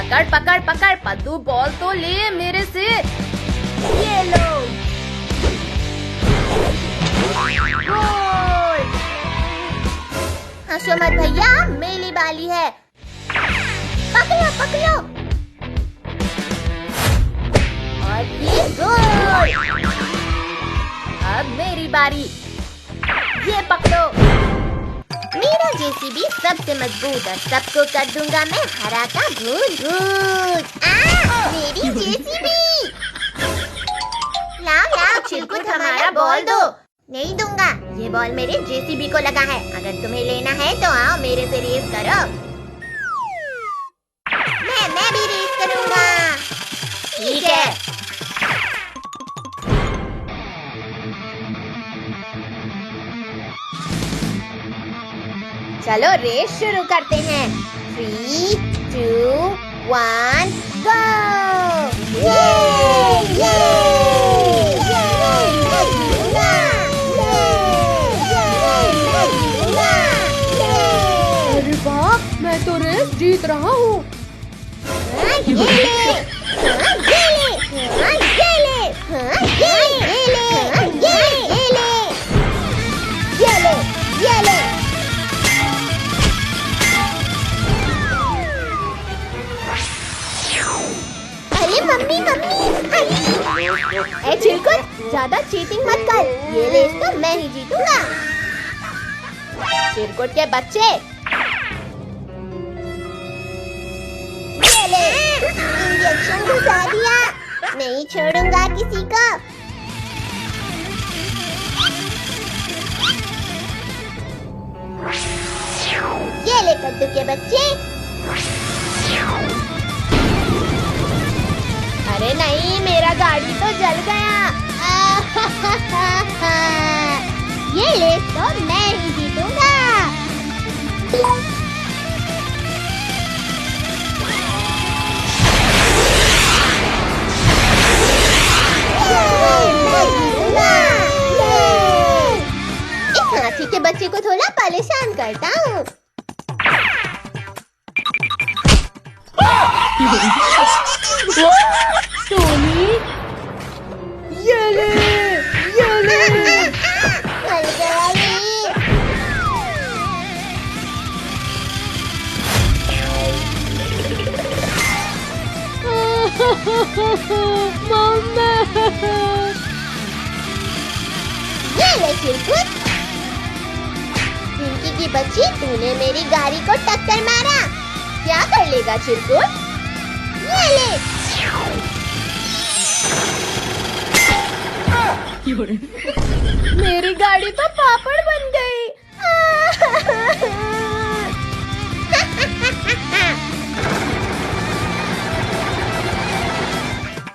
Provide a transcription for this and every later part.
पकड़ पकड़ पकड़ पद्दू, बॉल तो ले मेरे से। ये लो गोल। हंसो मत भैया, मेरी बारी है। पकड़ो पकड़ो और फिर गोल। अब मेरी बारी, ये पकड़ो। मेरा जेसीबी सबसे मजबूत और सबको कर दूंगा मैं हरा का भून भून। मेरी जेसीबी। लाओ लाओ चिरकुट, हमारा बॉल दो। नहीं दूंगा, ये बॉल मेरे जेसीबी को लगा है। अगर तुम्हें लेना है तो आओ मेरे से रेस करो। मैं भी रेस करूंगा। ठीक है। चलो रेस शुरू करते हैं। 3, 2, 1, गो! ये! अरे वाह, मैं तो रेस जीत रहा हूँ। अरे मम्मी मम्मी, ए चिरकुट, ज्यादा चीटिंग मत कर। ये रेस तो मैं ही जीतूंगा। चिरकुट के बच्चे, ये ले, इंजेक्शन घुसा दिया। नहीं छोड़ूंगा किसी को। ये ले कद्दू के बच्चे। अरे नहीं, मेरा गाड़ी तो जल गया। ये रेस तो मैं ही जीतूंगा। इस हाथी के बच्चे को थोड़ा परेशान करता हूँ। टोनी, ये ले। मर गया ये। मम्मा। ये ले चिरकुट। पिंकी की बच्ची, तूने मेरी गाड़ी को टक्कर मारा। क्या कर लेगा चिरकुट? ये ले। मेरी गाड़ी तो पापड़ बन गई।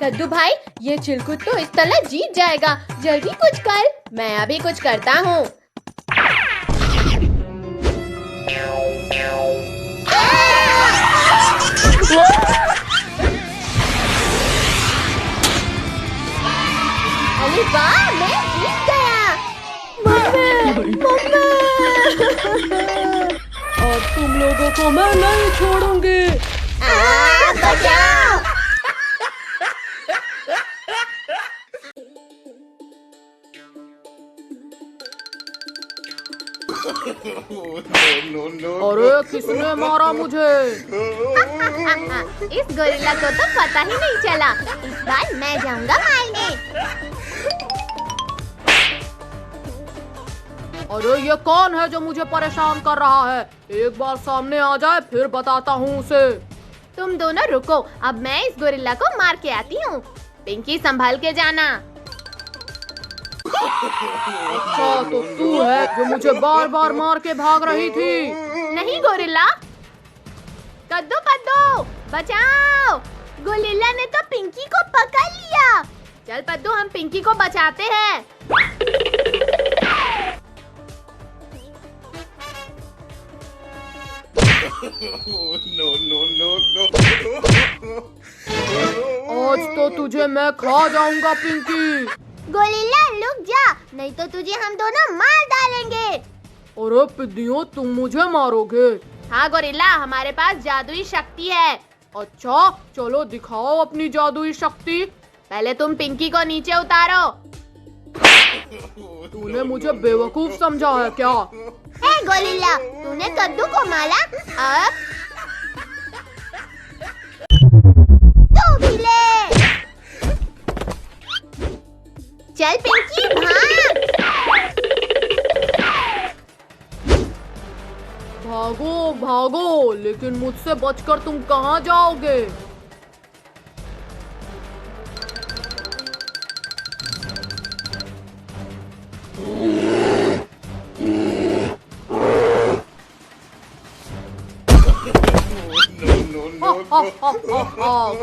कद्दू भाई, ये चिरकुट तो इस तरह जीत जाएगा। जल्दी कुछ कर, मैं अभी कुछ करता हूँ। अरे वाह, मैं जीत गया। मम्मी। और तुम लोगों को मैं नहीं छोड़ूंगी। बचाओ। अरे किसने मारा मुझे? इस गोरिल्ला को तो पता ही नहीं चला। इस बार मैं जाऊंगा मारने। अरे ये कौन है जो मुझे परेशान कर रहा है? एक बार सामने आ जाए फिर बताता हूँ उसे। तुम दोनों रुको, अब मैं इस गोरिल्ला को मार के आती हूँ। पिंकी संभाल के जाना। अच्छा तो तू है जो मुझे बार बार मार के भाग रही थी। नहीं गोरिल्ला। कद्दू पद्दू बचाओ, गोरिल्ला ने तो पिंकी को पकड़ लिया। चल पद्दू, हम पिंकी को बचाते हैं। आज तो तुझे मैं खा जाऊंगा पिंकी। गोरिल्ला रुक जा, नहीं तो तुझे हम दोनों मार डालेंगे। अरे पिद्दियों, तुम मुझे मारोगे? हाँ गोरिल्ला, हमारे पास जादुई शक्ति है। अच्छा चलो दिखाओ अपनी जादुई शक्ति। पहले तुम पिंकी को नीचे उतारो। तूने मुझे बेवकूफ समझा है क्या? हे गोरिल्ला, तूने कद्दू को मारा, अब तू भी ले। चल पिंकी भाग। भागो भागो, लेकिन मुझसे बचकर तुम कहाँ जाओगे?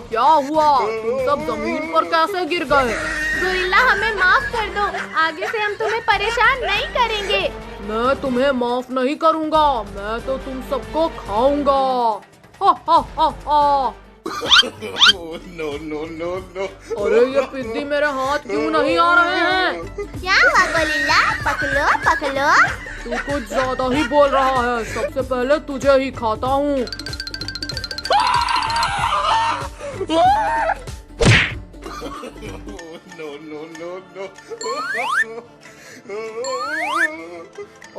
क्या हुआ? तुम सब जमीन पर कैसे गिर गए? गोरिल्ला हमें माफ कर दो, आगे से हम तुम्हें परेशान नहीं करेंगे। मैं तुम्हें माफ नहीं करूंगा, मैं तो तुम सबको खाऊंगा। हा हा हा हा। No. अरे ये पिद्दी मेरे हाथ क्यों नहीं आ रहे हैं? क्या हुआ गोरिल्ला? पकड़ो पकड़ो। तू कुछ ज्यादा ही बोल रहा है, सबसे पहले तुझे ही खाता हूँ।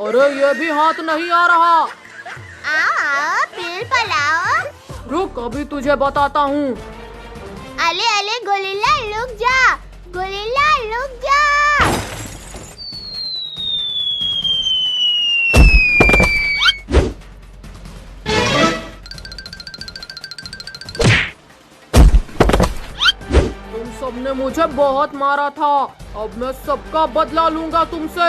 अरे ये भी हाथ नहीं आ रहा। आओ फिर पलाओ। रुक, अभी तुझे बताता हूँ। अले अले गोरिल्ला रुक जा, गोरिल्ला रुक जा। तुम सबने मुझे बहुत मारा था, अब मैं सबका बदला लूंगा तुमसे।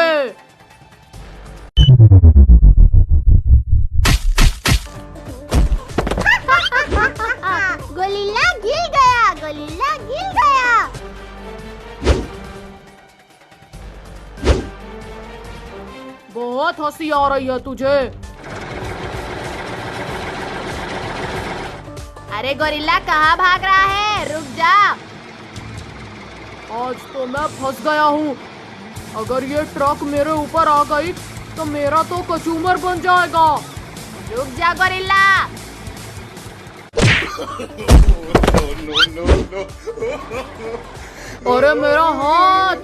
गोरिल्ला गिर गया, गोरिल्ला गिर गया। बहुत हंसी आ रही है तुझे। अरे गोरिल्ला कहाँ भाग रहा है? रुक जा। आज तो मैं फंस गया हूँ। अगर ये ट्रक मेरे ऊपर आ गई तो मेरा तो कचूमर बन जाएगा। रुक जा गोरिल्ला। अरे मेरा हाथ।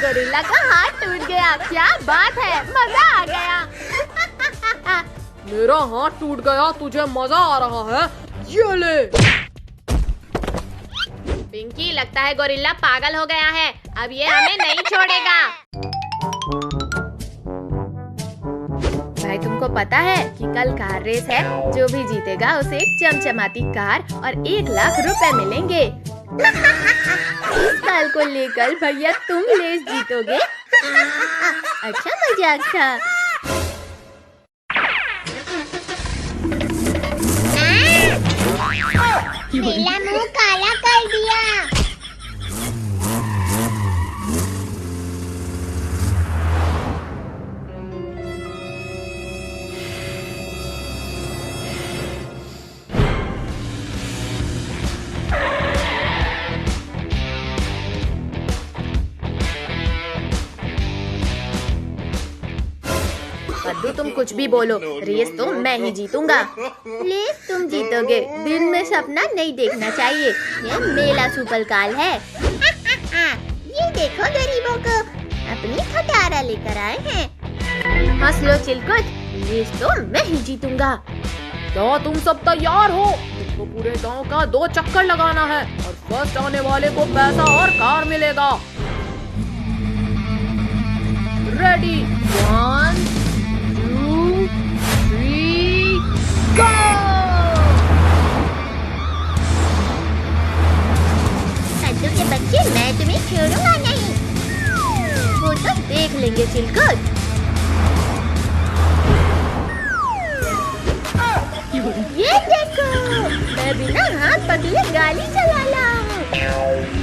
गोरिल्ला का हाथ टूट गया। क्या बात है, मजा आ गया। मेरा हाथ टूट गया, तुझे मजा आ रहा है? ये ले। पिंकी, लगता है गोरिल्ला पागल हो गया है, अब ये हमें नहीं छोड़ेगा। भाई तुमको पता है कि कल कार रेस है, जो भी जीतेगा उसे एक चमचमाती कार और 1 लाख रुपए मिलेंगे। इस साल को लेकर भैया तुम रेस जीतोगे। अच्छा मजाक था। मेरा मुंह काला कर दिया। कद्दू, तुम कुछ भी बोलो, रेस तो मैं ही जीतूंगा। रेस तुम जीतोगे, दिन में सपना नहीं देखना चाहिए, ये मेला सुपर काल है। ये देखो गरीबों को, अपनी खटारा लेकर आए हैं। हंस लो चिलकुट, रेस तो मैं ही जीतूंगा। क्या तुम सब तैयार हो? तुमको पूरे गांव का 2 चक्कर लगाना है और फर्स्ट आने वाले को पैसा और कार मिलेगा। रेडी, 1 2 3 गो! कद्दू के बच्चे, मैं तुम्हें छोड़ूंगा नहीं। वो तो देख लेंगे चिलकुट। ये देखो, मैं बिना हाथ पकड़े गाड़ी चला रहा हूँ।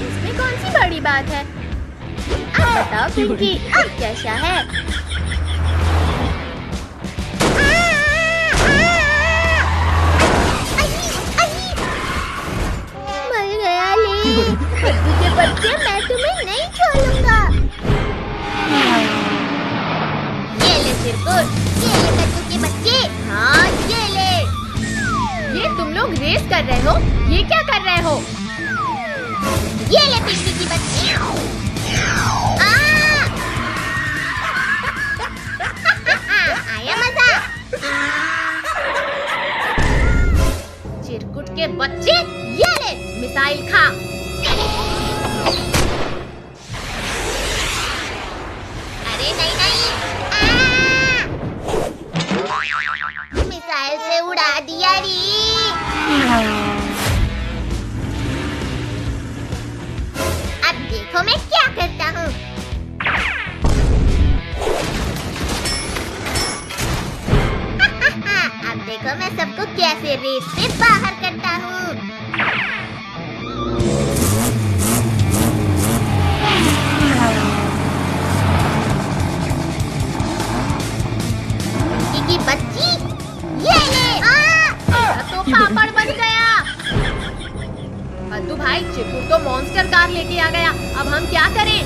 इसमें कौन सी बड़ी बात है? अब बताओ पिंकी, अब कैसा है? मर गया ले। कद्दू के बच्चे, मैं तुम्हें नहीं छोड़ूंगा। ये ले चिरकुट, ये ले कद्दू के बच्चे, हाँ ये ले। ये तुम लोग रेस हो? ये ले पिंकी की बच्ची। आया मजा। चिरकुट के बच्चे, ये ले मिसाइल खा। अरे नहीं नहीं, मिसाइल से उड़ा दिया री। अब देखो मैं क्या करता हूँ। अब देखो मैं सबको कैसे रेस से बाहर करता हूँ। की बच्ची, ये ले। तो पापड़ बन गया। पद्दू भाई, चिरकुट तो मॉन्स्टर कार लेके आ गया। अब हम क्या करें?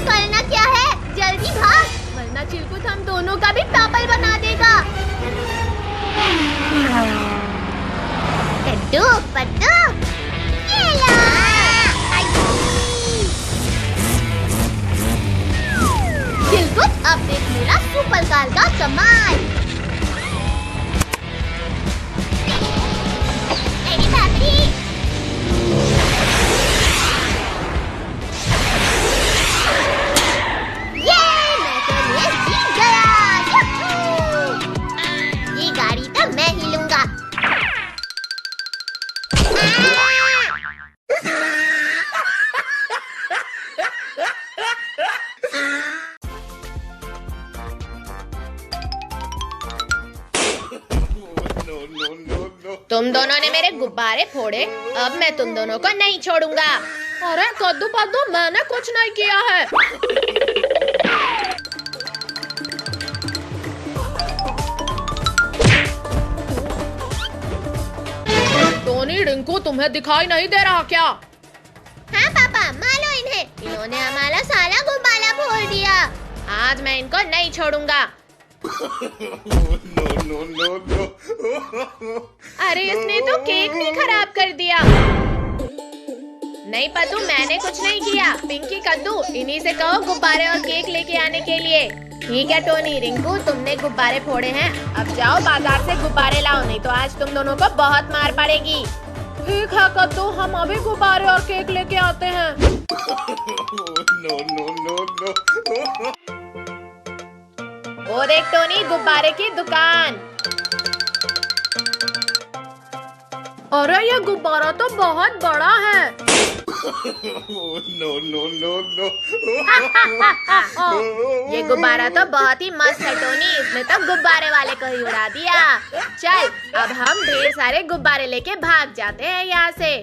करना क्या है, जल्दी भाग, वरना चिरकुट हम दोनों का भी पापड़ बना देगा। कद्दू पद्दू, ये लो। चिरकुट, अब देख मेरा सुपर कार का कमाल। मेरी बाबरी। ये मैं तो ये जीत गया। यूहू! ये गाड़ी तो मैं ही लूंगा। तुम दोनों ने मेरे गुब्बारे फोड़े, अब मैं तुम दोनों को नहीं छोड़ूंगा। अरे कद्दू पद्दू, मैंने कुछ नहीं किया है। टोनी, रिंकू, तुम्हें दिखाई नहीं दे रहा क्या? हाँ पापा, मारो इन्हें, इन्होंने हमारा सारा गुब्बारा फोड़ दिया। आज मैं इनको नहीं छोड़ूंगा। अरे इसने तो केक भी खराब कर दिया। नहीं पद्दू, मैंने कुछ नहीं किया। पिंकी, कद्दू, इन्हीं से कहो गुब्बारे और केक लेके आने के लिए। ठीक है टोनी, रिंकू, तुमने गुब्बारे फोड़े हैं, अब जाओ बाजार से गुब्बारे लाओ, नहीं तो आज तुम दोनों को बहुत मार पड़ेगी। ठीक है कद्दू, हम अभी गुब्बारे और केक लेके आते हैं। वो देख टोनी, गुब्बारे की दुकान। अरे ये गुब्बारा तो बहुत बड़ा है। ये गुब्बारा तो बहुत ही मस्त है टोनी, इसने तो गुब्बारे वाले को ही उड़ा दिया। चल, अब हम ढेर सारे गुब्बारे लेके भाग जाते हैं यहाँ से।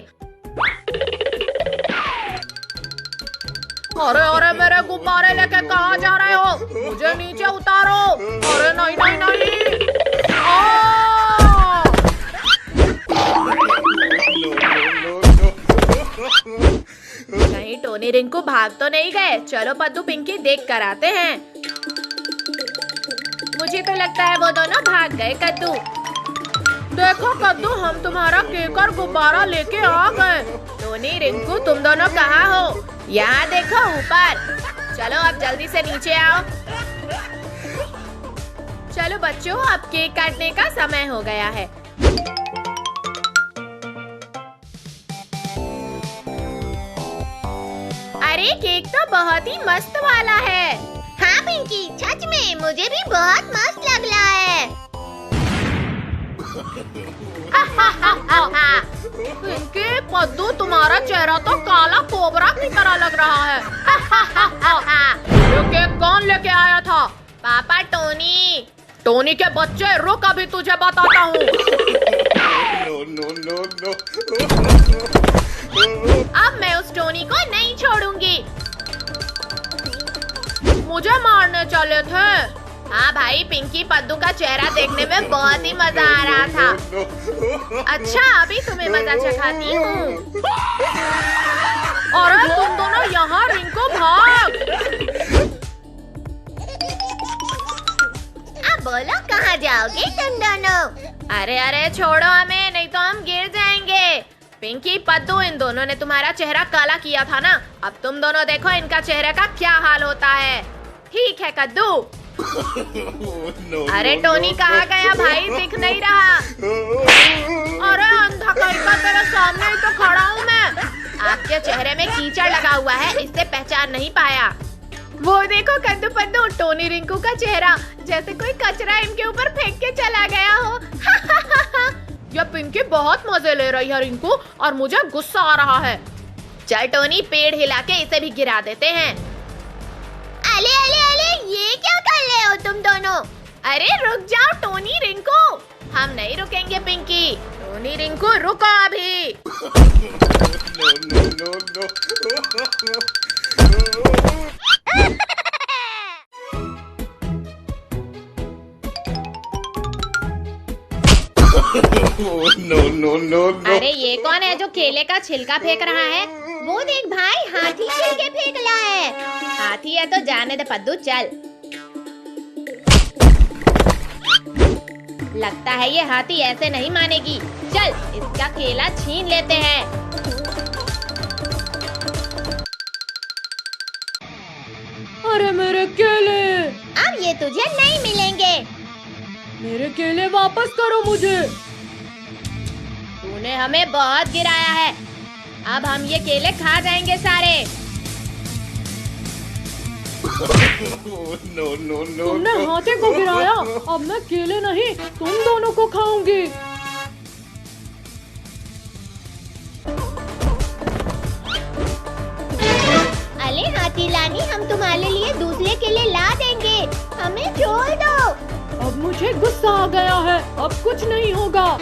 अरे अरे, मेरे गुब्बारे लेके कहाँ जा रहे हो? मुझे नीचे उतारो। अरे नहीं नहीं नहीं। नहीं टोनी, रिंकू भाग तो नहीं गए। चलो पद्दू, पिंकी, देख कर आते हैं। मुझे तो लगता है वो दोनों भाग गए। कद्दू, देखो कद्दू, हम तुम्हारा केक और गुब्बारा लेके आ गए। टोनी, रिंकू, तुम दोनों कहाँ हो? यहाँ देखो ऊपर। चलो अब जल्दी से नीचे आओ। चलो बच्चों, अब केक काटने का समय हो गया है। अरे केक तो बहुत ही मस्त वाला है। हाँ पिंकी, सच में मुझे भी बहुत मस्त लग रहा है। पिंकी, पद्दू, तुम्हारा चेहरा तो काला कोबरा की तरह लग रहा है। ये केक कौन लेके आया था? पापा, टोनी। टोनी के बच्चे, रुक, अभी तुझे बताता हूँ। अब मैं उस टोनी को नहीं छोड़ूंगी। मुझे मारने चले थे। हाँ भाई, पिंकी, पद्दू का चेहरा देखने में बहुत ही मजा आ रहा था। अच्छा, अभी तुम्हें मजा चखाती हूँ। अरे तुम दोनों यहाँ, रिंकू भाग। अब बोलो कहाँ जाओगे तुम दोनों? अरे अरे, छोड़ो हमें, नहीं तो हम गिर जाएंगे। पिंकी, पद्दू, इन दोनों ने तुम्हारा चेहरा काला किया था ना, अब तुम दोनों देखो इनका चेहरे का क्या हाल होता है। ठीक है कद्दू। अरे टोनी कहाँ गया भाई, दिख नहीं रहा। अरे अंधा कहीं का, तेरे सामने ही तो खड़ा हूँ मैं। आपके चेहरे में कीचड़ लगा हुआ है, इससे पहचान नहीं पाया। वो देखो कद्दू पद्दू, टोनी रिंकू का चेहरा जैसे कोई कचरा इनके ऊपर फेंक के चला गया हो। यह पिंकी बहुत मजे ले रही है रिंकू, और मुझे गुस्सा आ रहा है। चल टोनी, पेड़ हिला के इसे भी गिरा देते हैं। अले अले अले, ये क्या कर रहे हो तुम दोनों? अरे रुक जाओ टोनी रिंकू। हम नहीं रुकेंगे पिंकी। टोनी रिंकू रुको अभी। अरे ये कौन है जो केले का छिलका फेंक रहा है? वो देख भाई, हाथी छिलके फेंक रहा है। हाथी है तो जाने दे पद्दू, चल। लगता है ये हाथी ऐसे नहीं मानेगी। चल इसका केला छीन लेते हैं। अरे मेरे केले! अब ये तुझे नहीं मिलेंगे। मेरे केले वापस करो मुझे। तूने हमें बहुत गिराया है, अब हम ये केले खा जाएंगे सारे। तुमने हाथी को गिराया, अब मैं केले नहीं तुम दोनों को खाऊंगी। अरे हाथी रानी, हम तुम्हारे लिए दूसरे केले ला देंगे, हमें छोड़ दो। अब मुझे गुस्सा आ गया है, अब कुछ नहीं होगा।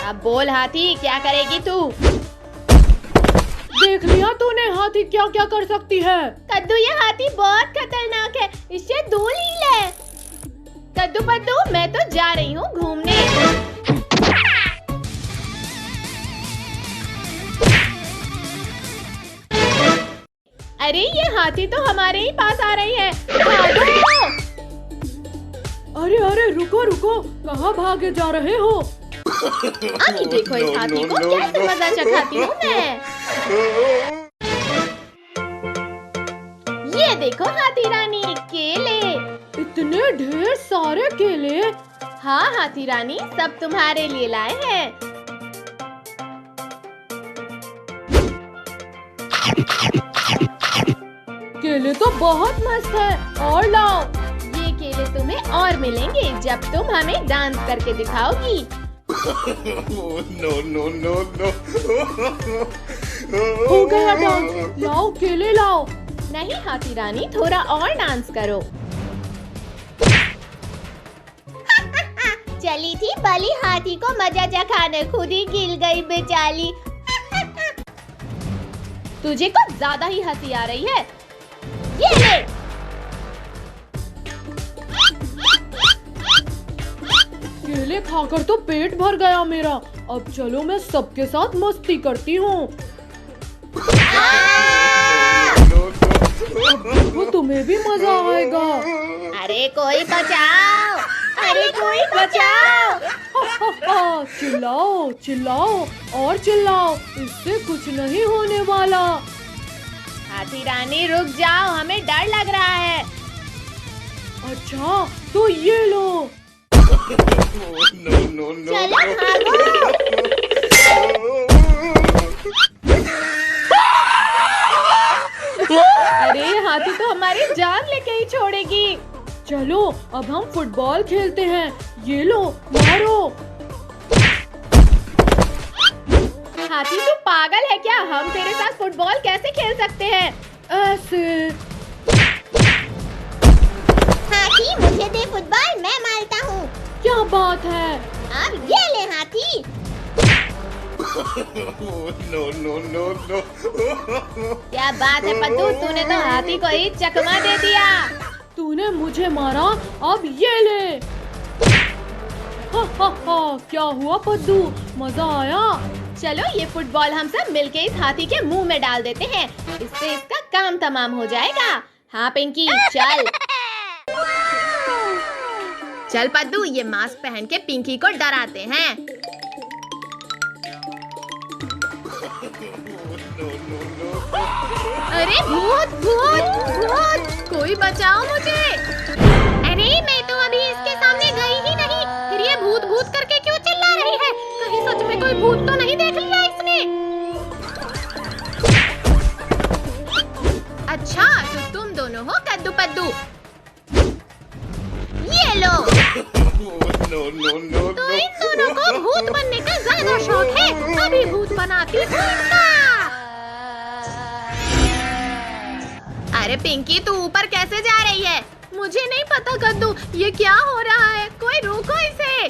अब बोल हाथी, क्या करेगी तू? देख लिया तूने हाथी क्या क्या कर सकती है। कद्दू, ये हाथी बहुत खतरनाक है, इससे दूर ही ले। कद्दू पद्दू, मैं तो जा रही हूँ घूमने। अरे ये हाथी तो हमारे ही पास आ रही है, भागो! अरे अरे रुको रुको, कहाँ भागे जा रहे हो? अभी देखो इस हाथी को कैसे मजा चखाती हूँ मैं। ये देखो हाथी रानी, केले, इतने ढेर सारे केले। हाँ हाथी रानी, सब तुम्हारे लिए लाए हैं। केले तो बहुत मस्त है, और लाओ। ये केले तुम्हें और मिलेंगे जब तुम हमें डांस करके दिखाओगी। हो गया डांस, लाओ केले लाओ। नहीं हाथी रानी, थोड़ा और डांस करो। चली थी भली हाथी को मजा चखाने, खुद ही गिर गई बेचारी। तुझे कुछ ज्यादा ही हंसी आ रही है। ये ले। केले खाकर तो पेट भर गया मेरा, अब चलो मैं सबके साथ मस्ती करती हूँ। वो तुम्हें भी मजा आएगा। अरे कोई बचाओ, अरे कोई बचाओ। चिल्लाओ चिल्लाओ और चिल्लाओ, इससे कुछ नहीं होने वाला। हाथी रानी रुक जाओ, हमें डर लग रहा है। अच्छा तो ये लो। चलो भागो। अरे हाथी तो हमारी जान लेके ही छोड़ेगी। चलो अब हम फुटबॉल खेलते हैं, ये लो मारो। हाथी तू पागल है क्या? हम तेरे साथ फुटबॉल कैसे खेल सकते हैं? ऐसे। हाथी मुझे दे फुटबॉल, मैं मारता हूँ। क्या बात है? अब ये ले हाथी। क्या बात है पद्दू, तूने तो हाथी को ही चकमा दे दिया। तूने मुझे मारा, अब ये ले। हा हा हा, क्या हुआ पद्दू, मजा आया? चलो ये फुटबॉल हम सब मिलके इस हाथी के मुंह में डाल देते हैं, इससे इसका काम तमाम हो जाएगा। हाँ पिंकी चल। चल पद्दू, ये मास्क पहन के पिंकी को डराते हैं। अरे भूत भूत भूत, कोई बचाओ मुझे। अरे मैं तो अभी इसके सामने गई ही नहीं, फिर ये भूत भूत करके क्यों चिल्ला रही है? कहीं सच में कोई भूत तो नहीं देख लिया इसने? अच्छा तो तुम दोनों हो कद्दू पद्दू, ये लो। तो इन दोनों को भूत बनने का ज्यादा शौक है, अभी भूत बनाती हूँ इनका। अरे पिंकी तू ऊपर कैसे जा रही है? मुझे नहीं पता कद्दू, ये क्या हो रहा है? कोई रोको इसे।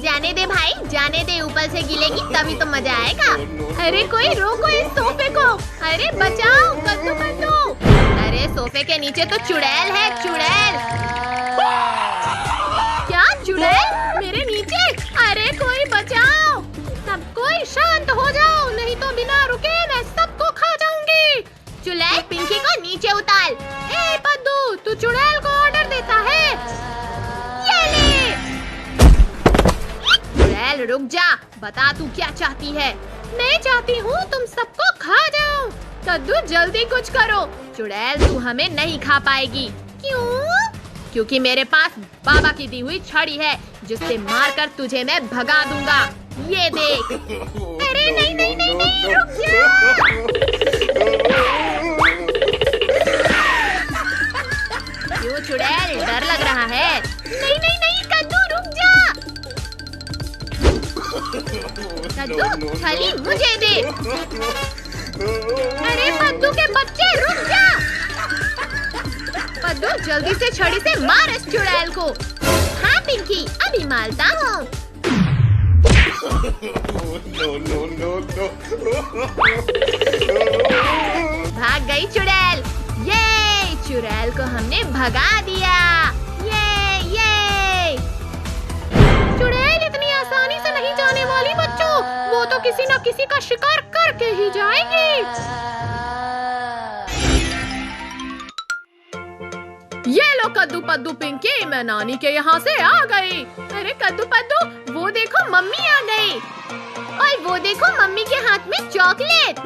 जाने दे भाई, जाने दे, ऊपर से गिलेगी तभी तो मजा आएगा। अरे कोई रोको इस सोफे को। अरे बचाओ कद्दू पद्दू। अरे सोफे के नीचे तो चुड़ैल है, चुड़ैल। क्या चुड़ैल मेरे नीचे? अरे कोई बचाओ, सब कोई शांत हो जाओ, नहीं तो बिना रुके मैं सबको खा जाऊंगी। चुड़ैल पिंकी को नीचे उतार। ए पद्दू, तू चुड़ैल को ऑर्डर देता है? ये ले। चुड़ैल रुक जा, बता तू क्या चाहती है? मैं चाहती हूँ तुम सबको खा जाऊं। कद्दू जल्दी कुछ करो। चुड़ैल तू हमें नहीं खा पाएगी। क्यों? क्योंकि मेरे पास बाबा की दी हुई छड़ी है, जिससे मारकर तुझे मैं भगा दूंगा। ये देख। अरे नहीं नहीं नहीं नहीं, रुक जा। क्यों चुड़ैल, डर लग रहा है? नहीं नहीं नहीं कद्दू रुक जा। कद्दू छड़ी मुझे दे। अरे पद्दू के बच्चे रुक जा। पद्दू जल्दी से छड़ी से मार इस चुड़ैल को। हाँ पिंकी अभी मारता हूँ। भाग गई चुड़ैल। ये चुड़ैल को हमने भगा दिया। ये चुड़ैल इतनी आसानी से नहीं जाने वाली बच्चों, वो तो किसी न किसी का शिकार करके ही जाएगी। ये लो कद्दू पद्दू पिंकी, मैं नानी के यहाँ से आ गई। अरे कद्दू पद्दू वो देखो मम्मी आ गई, और वो देखो मम्मी के हाथ में चॉकलेट।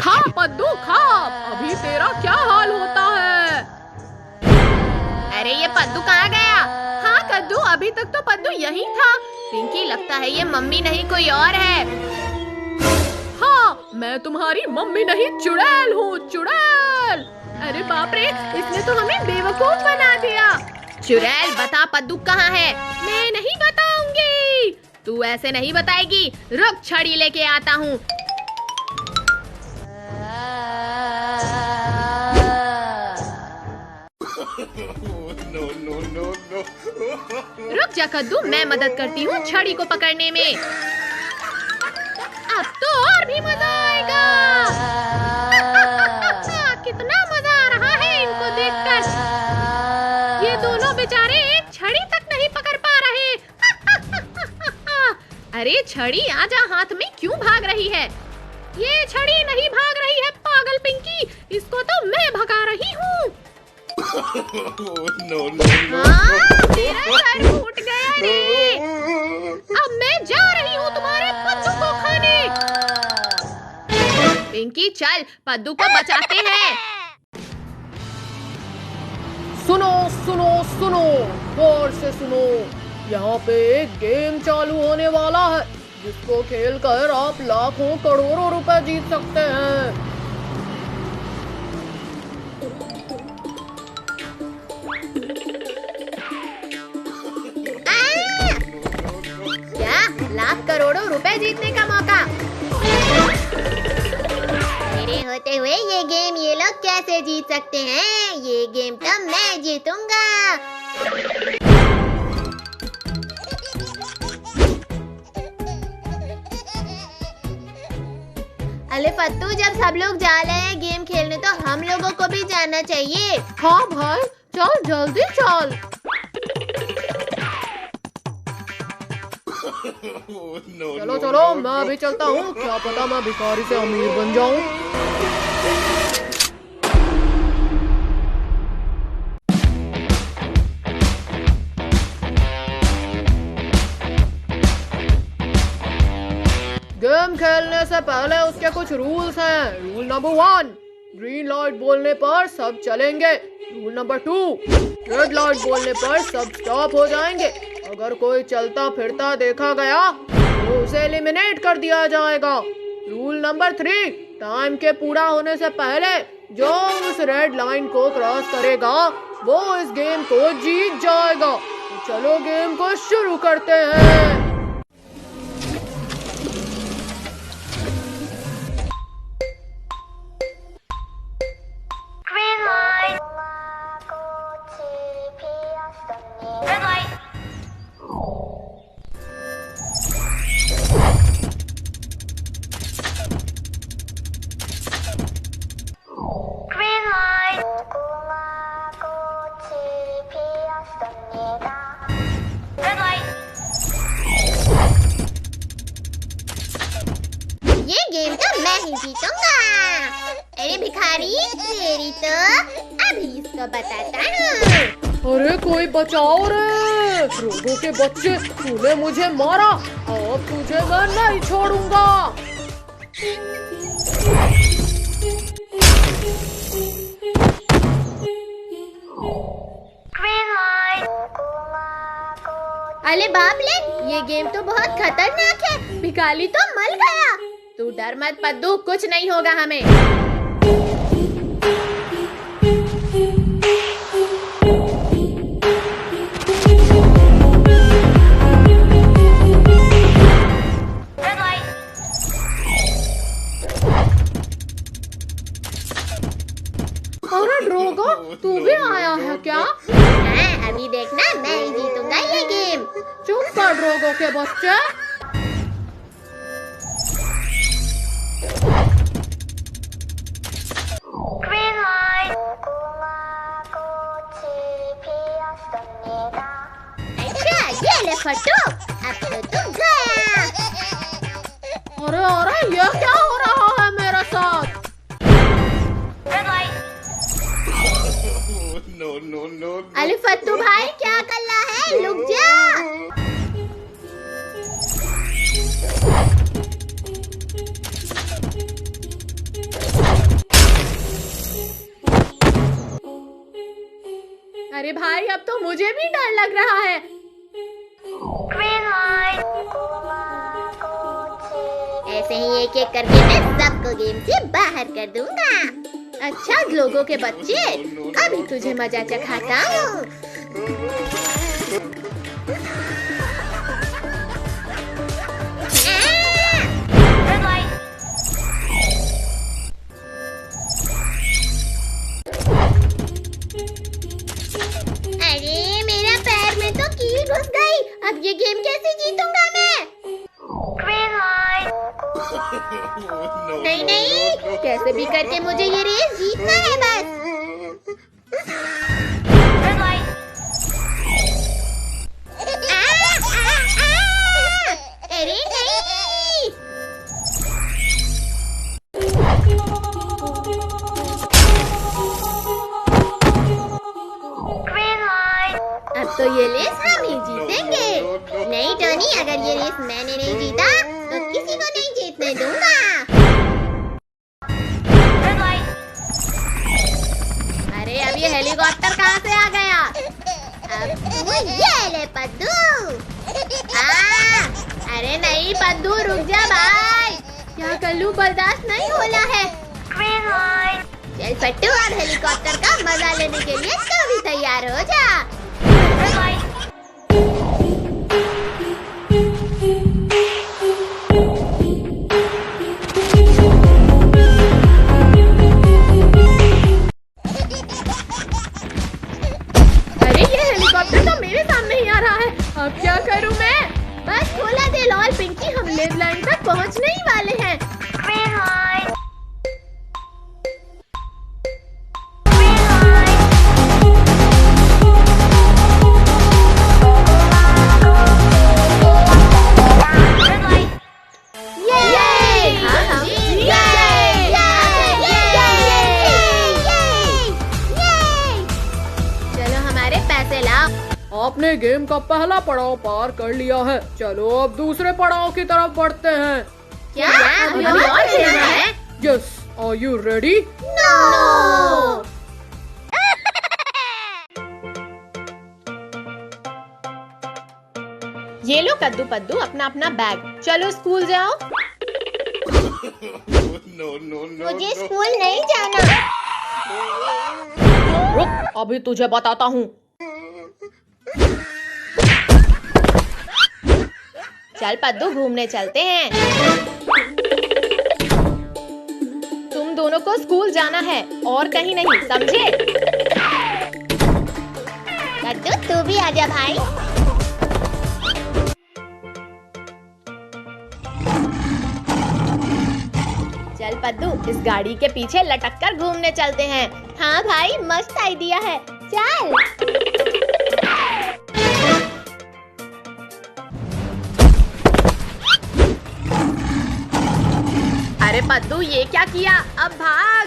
खा पद्दू खा, अभी तेरा क्या हाल होता है? अरे ये पद्दू कहाँ गया? हाँ कद्दू अभी तक तो पद्दू यहीं था। पिंकी लगता है ये मम्मी नहीं कोई और है। हाँ मैं तुम्हारी मम्मी नहीं चुड़ैल हूँ, चुड़ैल। अरे बाप रे, इसने तो हमें बेवकूफ बना दिया। चुड़ैल बता पद्दू कहाँ है? मैं नहीं बताऊंगी। तू ऐसे नहीं बताएगी, रुक छड़ी लेके आता हूँ। रुक जा कद्दू, मैं मदद करती हूँ छड़ी को पकड़ने में। अब तो और भी मजा आएगा। कितना मजा आ रहा है इनको देखकर। ये दोनों बेचारे एक छड़ी तक नहीं पकड़ पा रहे। अरे छड़ी आजा, हाथ में क्यों भाग रही है? ये छड़ी नहीं भाग रही है पागल पिंकी, इसको तो मैं भगा रही हूँ। मेरा सर फूट गया रे। अब मैं जा रही हूँ तुम्हारे पद्दू को खाने। पिंकी चल, पद्दू को बचाते हैं। सुनो सुनो सुनो, गौर से सुनो। यहाँ पे एक गेम चालू होने वाला है, जिसको खेलकर आप लाखों करोड़ों रुपए जीत सकते हैं। लाख करोड़ों रुपए जीतने का मौका। मेरे होते हुए ये गेम ये लोग कैसे जीत सकते हैं? ये गेम तो मैं जीतूंगा। अरे फत्तू, जब सब लोग जा रहे हैं गेम खेलने तो हम लोगों को भी जाना चाहिए। हाँ भाई चल जल्दी चल। चलो चलो, मैं भी चलता हूँ, क्या पता मैं भिखारी से अमीर बन जाऊँ। से पहले उसके कुछ रूल्स हैं। रूल नंबर 1, ग्रीन लाइट बोलने पर सब चलेंगे। रूल नंबर 2, रेड लाइट बोलने पर सब स्टॉप हो जाएंगे। अगर कोई चलता फिरता देखा गया तो उसे एलिमिनेट कर दिया जाएगा। रूल नंबर 3, टाइम के पूरा होने से पहले जो उस रेड लाइन को क्रॉस करेगा वो इस गेम को जीत जाएगा। तो चलो गेम को शुरू करते हैं। Green light. Red light. Green light. Red light. ये गेम तो मैं ही जीतूंगा। अरे भिखारी, तेरी तो अभी इसको बताता हूँ। अरे कोई बचाओ रे, रोगों के बच्चे, तूने मुझे मारा, अब तुझे मैं नहीं छोड़ूंगा। अरे बाप ले, ये गेम तो बहुत खतरनाक है। भिखारी तो मर गया। तू डर मत पद्दू, कुछ नहीं होगा हमें। अरे ड्रोगो, तू भी आया है क्या? हाँ, अभी देखना मैं ही जीतूंगा ये गेम। चुप कर ड्रोगो के बच्चे। अच्छा, ये ले फटो, अब तो तुम गया। अरे ये क्या हो रहा है मेरे साथ? अरे फट्टू भाई, क्या कर रहा है? रुक जा। अरे भाई, अब तो मुझे भी डर लग रहा है। ऐसे ही एक एक करके मैं सबको गेम से बाहर कर दूंगा। अच्छा लोगों के बच्चे, अभी तुझे मजा चखाता हूँ। अरे मेरा पैर में तो कील घुस गई। अब ये गेम कैसे जीतूंगा मैं? नहीं नहीं, कैसे भी करके मुझे ये रेस जीतना है बस। अरे नहीं। अब तो ये रेस हम ही जीतेंगे। नहीं टोनी, अगर ये रेस मैंने नहीं जीता तो किसी को नहीं जीतने दूंगा। अरे अब ये हेलीकॉप्टर कहाँ से आ गया? अब तू ये ले पद्दू। अरे नहीं पद्दू, रुक जा भाई। क्या कर लूं, बर्दाश्त नहीं हो रहा है। चल पट्टू, और हेलीकॉप्टर का मजा लेने के लिए तू भी तैयार हो जा। अरे ये हेलीकॉप्टर तो मेरे सामने ही आ रहा है। अब क्या करूं मैं? बस खोला दे लॉल पिंकी, हम लेव लाइन तक पहुंचने ही वाले हैं। आपने गेम का पहला पड़ाव पार कर लिया है। चलो अब दूसरे पड़ाव की तरफ बढ़ते हैं। क्या अभी और खेलना है? Yes, are you ready? No. ये लो कद्दू पद्दू अपना अपना बैग, चलो स्कूल जाओ। मुझे स्कूल नहीं जाना। रुक, अभी तुझे बताता हूँ। चल पद्दू घूमने चलते हैं। तुम दोनों को स्कूल जाना है और कहीं नहीं, समझे? कद्दू तू भी आजा भाई। चल पद्दू इस गाड़ी के पीछे लटक कर घूमने चलते हैं। हाँ भाई, मस्त आइडिया है, चल। अरे पद्दू ये क्या किया, अब भाग।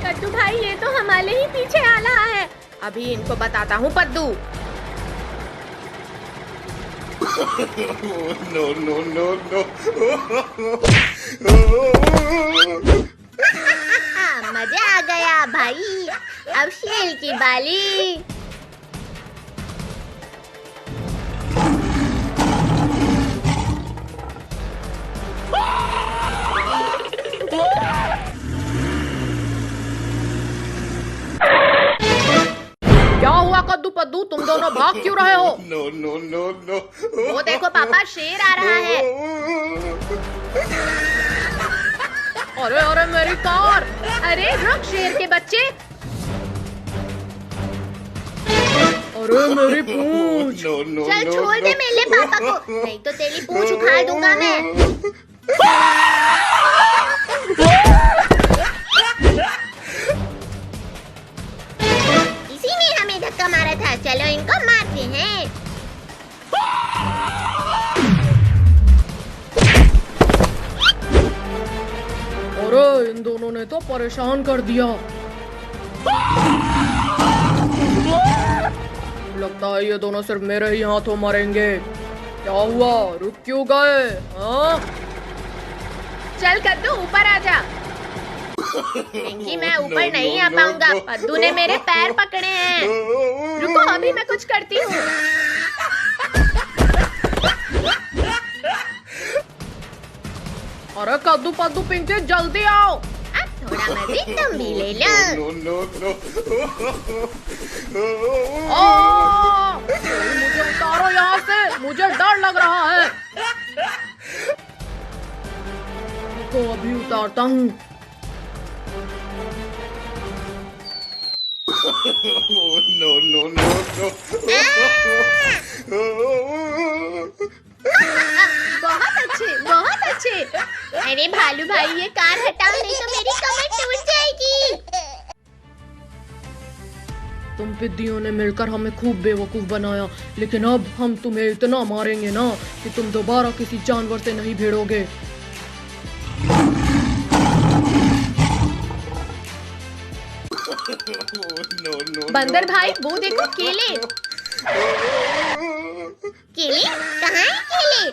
कद्दू भाई ये तो हमारे ही पीछे आ रहा है, अभी इनको बताता हूँ पद्दू। मजा आ गया भाई, अब शेर की बाली। क्या हुआ कद्दू पद्दू, तुम दोनों भाग क्यों रहे हो? वो देखो पापा, शेर आ रहा है। अरे अरे मेरी कार! अरे रुक शेर के बच्चे। अरे मेरी पूंछ! चल छोड़ दे मेरे पापा को, नहीं तो तेरी पूंछ उखाड़ दूंगा मैं। इसी ने हमें धक्का मारा था, चलो इनको मारते हैं। अरे इन दोनों ने तो परेशान कर दिया। लगता है ये दोनों सिर्फ मेरे ही हाथों मरेंगे। क्या हुआ, रुक क्यों गए? हाँ? चल कद्दू ऊपर आ जा। पिंकी मैं ऊपर नहीं आ पाऊंगा, पद्दू ने मेरे पैर पकड़े हैं। रुको अभी मैं कुछ करती हूँ। अरे कद्दू पद्दू पिंकी जल्दी आओ। अब थोड़ा मजे तुम भी ले लो। मुझे उतारो यहाँ से, मुझे डर लग रहा है। तो अभी उतारता हूँ। बहुत अच्छे, बहुत अच्छे। अरे भालू भाई ये कार हटाओ, नहीं तो मेरी कमर टूट जाएगी। तुम पिद्दियों ने मिलकर हमें खूब बेवकूफ बनाया, लेकिन अब हम तुम्हें इतना मारेंगे ना कि तुम दोबारा किसी जानवर से नहीं भिड़ोगे। बंदर भाई वो देखो केले। केले? कहाँ है केले?